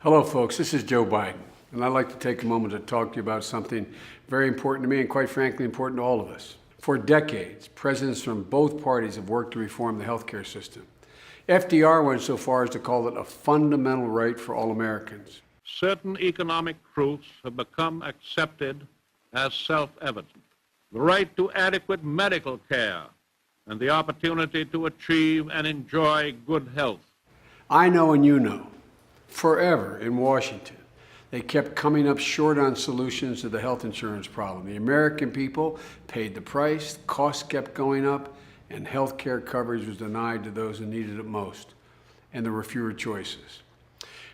Hello, folks. This is Joe Biden, and I'd like to take a moment to talk to you about something very important to me and, quite frankly, important to all of us. For decades, presidents from both parties have worked to reform the healthcare system. FDR went so far as to call it a fundamental right for all Americans. Certain economic truths have become accepted as self-evident. The right to adequate medical care and the opportunity to achieve and enjoy good health. I know and you know, forever in Washington, they kept coming up short on solutions to the health insurance problem. The American people paid the price, costs kept going up, and health care coverage was denied to those who needed it most, and there were fewer choices.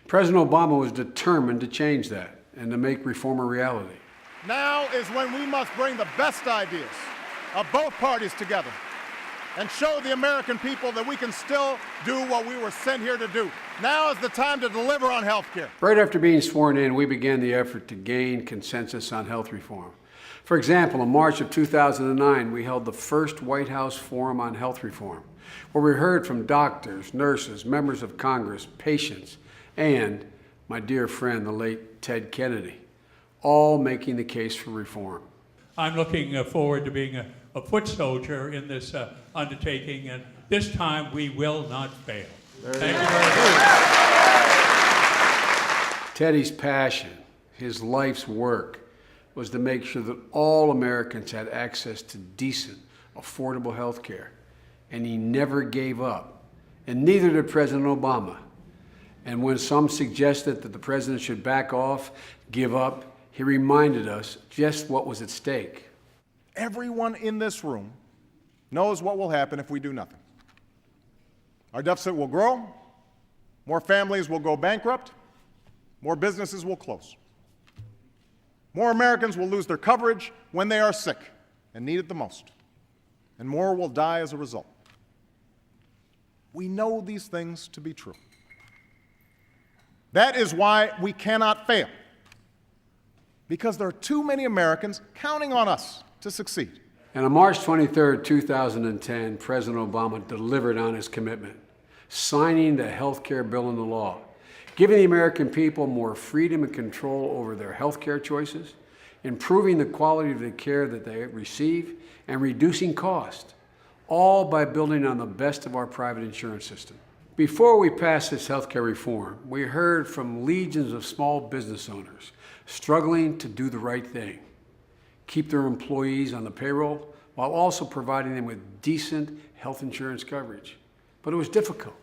President Obama was determined to change that and to make reform a reality. Now is when we must bring the best ideas of both parties together and show the American people that we can still do what we were sent here to do. Now is the time to deliver on health care. Right after being sworn in, we began the effort to gain consensus on health reform. For example, in March of 2009, we held the first White House Forum on Health Reform, where we heard from doctors, nurses, members of Congress, patients, and my dear friend, the late Ted Kennedy, all making the case for reform. I'm looking forward to being a foot soldier in this undertaking, and this time we will not fail. Thank you very much. Teddy's passion, his life's work, was to make sure that all Americans had access to decent, affordable health care. And he never gave up, and neither did President Obama. And when some suggested that the president should back off, give up, he reminded us just what was at stake. Everyone in this room knows what will happen if we do nothing. Our deficit will grow, more families will go bankrupt, more businesses will close. More Americans will lose their coverage when they are sick and need it the most, and more will die as a result. We know these things to be true. That is why we cannot fail, because there are too many Americans counting on us to succeed. And on March 23, 2010, President Obama delivered on his commitment, signing the health care bill into law, giving the American people more freedom and control over their health care choices, improving the quality of the care that they receive, and reducing cost, all by building on the best of our private insurance system. Before we passed this health care reform, we heard from legions of small business owners struggling to do the right thing, keep their employees on the payroll while also providing them with decent health insurance coverage. But it was difficult.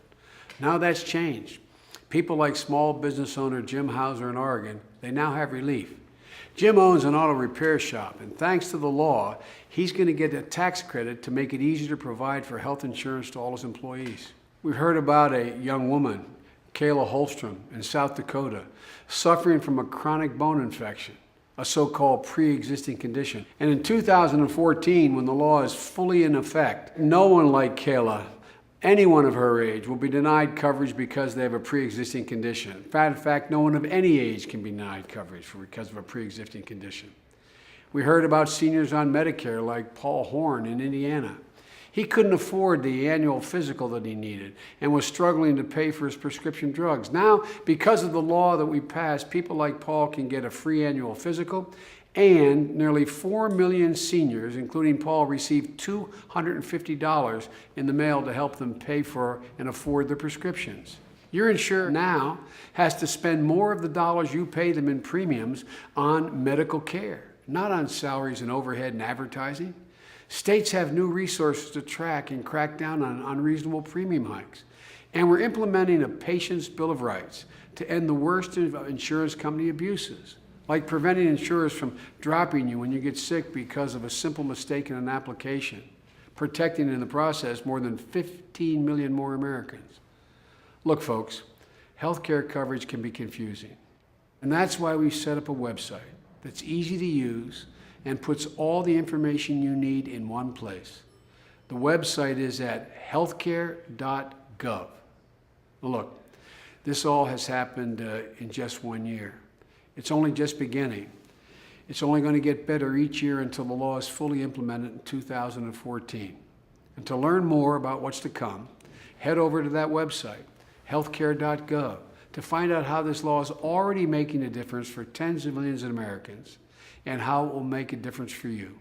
Now that's changed. People like small business owner Jim Hauser in Oregon, they now have relief. Jim owns an auto repair shop, and thanks to the law, he's going to get a tax credit to make it easier to provide for health insurance to all his employees. We heard about a young woman, Kayla Holstrom, in South Dakota, suffering from a chronic bone infection, a so-called pre-existing condition. And in 2014, when the law is fully in effect, no one like Kayla, anyone of her age, will be denied coverage because they have a pre-existing condition. In fact, no one of any age can be denied coverage because of a pre-existing condition. We heard about seniors on Medicare like Paul Horn in Indiana. He couldn't afford the annual physical that he needed and was struggling to pay for his prescription drugs. Now, because of the law that we passed, people like Paul can get a free annual physical, and nearly 4 million seniors, including Paul, received $250 in the mail to help them pay for and afford their prescriptions. Your insurer now has to spend more of the dollars you pay them in premiums on medical care, not on salaries and overhead and advertising. States have new resources to track and crack down on unreasonable premium hikes. And we're implementing a patient's bill of rights to end the worst of insurance company abuses, like preventing insurers from dropping you when you get sick because of a simple mistake in an application, protecting in the process more than 15 million more Americans. Look, folks, healthcare coverage can be confusing. And that's why we set up a website that's easy to use and puts all the information you need in one place. The website is at healthcare.gov. Look, this all has happened in just 1 year. It's only just beginning. It's only going to get better each year until the law is fully implemented in 2014. And to learn more about what's to come, head over to that website, healthcare.gov. to find out how this law is already making a difference for tens of millions of Americans and how it will make a difference for you.